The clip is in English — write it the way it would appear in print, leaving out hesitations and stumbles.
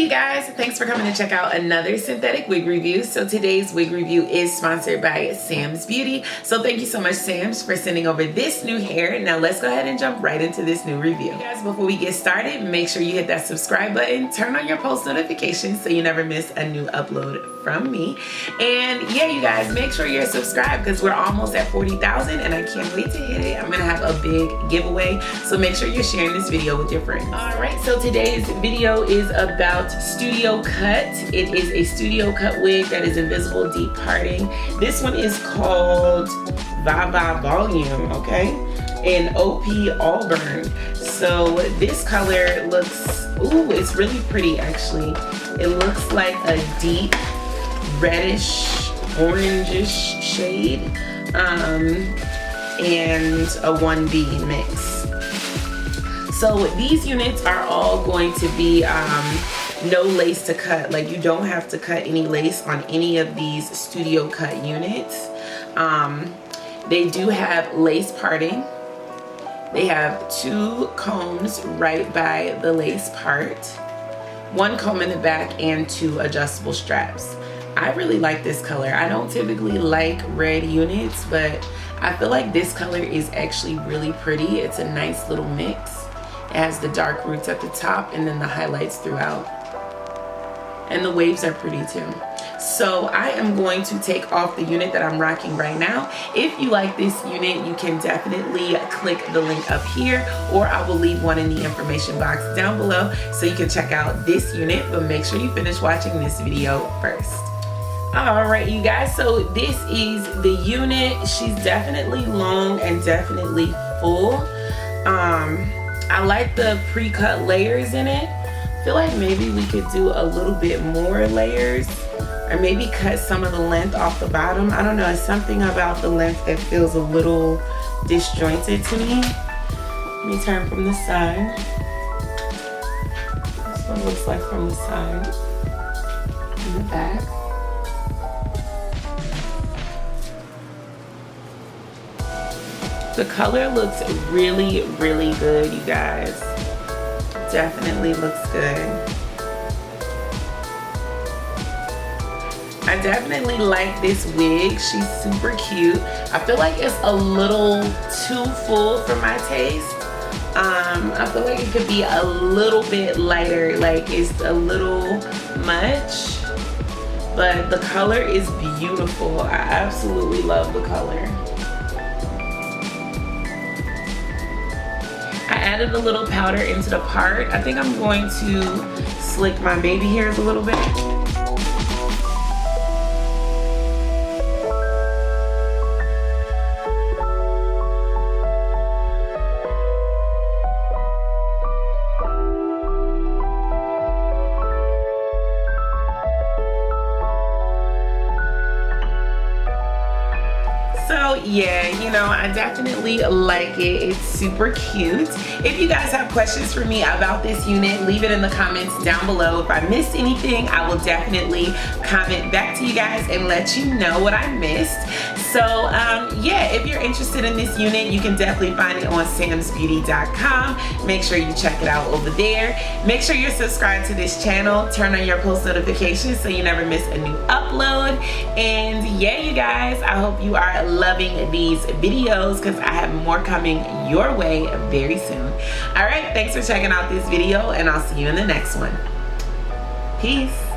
you guys, thanks for coming to check out another synthetic wig review. So today's wig review is sponsored by SAMSBEAUTY. So thank you so much, Sams, for sending over this new hair. Now let's go ahead and jump right into this new review. You guys, before we get started, make sure you hit that subscribe button, turn on your post notifications so you never miss a new upload from me. And yeah, you guys, make sure you're subscribed because we're almost at 40,000 and I can't wait to hit it. I'm gonna have a big giveaway, so make sure you're sharing this video with your friends. All right, so today's video is about studio cut. It is a studio cut wig that is invisible deep parting. This one is called Viva Volume, okay, in OP Auburn. So this color looks, ooh, it's really pretty actually. It looks like a deep reddish orangish shade and a 1B mix. So these units are all going to be no lace to cut. Like, you don't have to cut any lace on any of these studio cut units. They do have lace parting. They have 2 combs right by the lace part, 1 comb in the back, and 2 adjustable straps. I really like this color. I don't typically like red units, but I feel like this color is actually really pretty. It's a nice little mix. It has the dark roots at the top and then the highlights throughout. And the waves are pretty too. So I am going to take off the unit that I'm rocking right now. If you like this unit, you can definitely click the link up here, or I will leave one in the information box down below so you can check out this unit, but make sure you finish watching this video first. All right, you guys, so this is the unit. She's definitely long and definitely full. I like the pre-cut layers in it. I feel like maybe we could do a little bit more layers, or maybe cut some of the length off the bottom. I don't know, it's something about the length that feels a little disjointed to me. Let me turn from the side. This one looks like from the side, in the back. The color looks really, really good, you guys. Definitely looks good. I definitely like this wig. She's super cute. I feel like it's a little too full for my taste. I feel like it could be a little bit lighter, like it's a little much, but the color is beautiful. I absolutely love the color. I added a little powder into the part. I think I'm going to slick my baby hairs a little bit. So yeah, you know, I definitely like it. It's super cute. If you guys have questions for me about this unit, leave it in the comments down below. If I missed anything, I will definitely comment back to you guys and let you know what I missed. So yeah, if you're interested in this unit, you can definitely find it on samsbeauty.com. Make sure you check it out over there. Make sure you're subscribed to this channel. Turn on your post notifications so you never miss a new upload. And yeah, you guys, I hope you are loving these videos because I have more coming your way very soon. All right, thanks for checking out this video and I'll see you in the next one. Peace.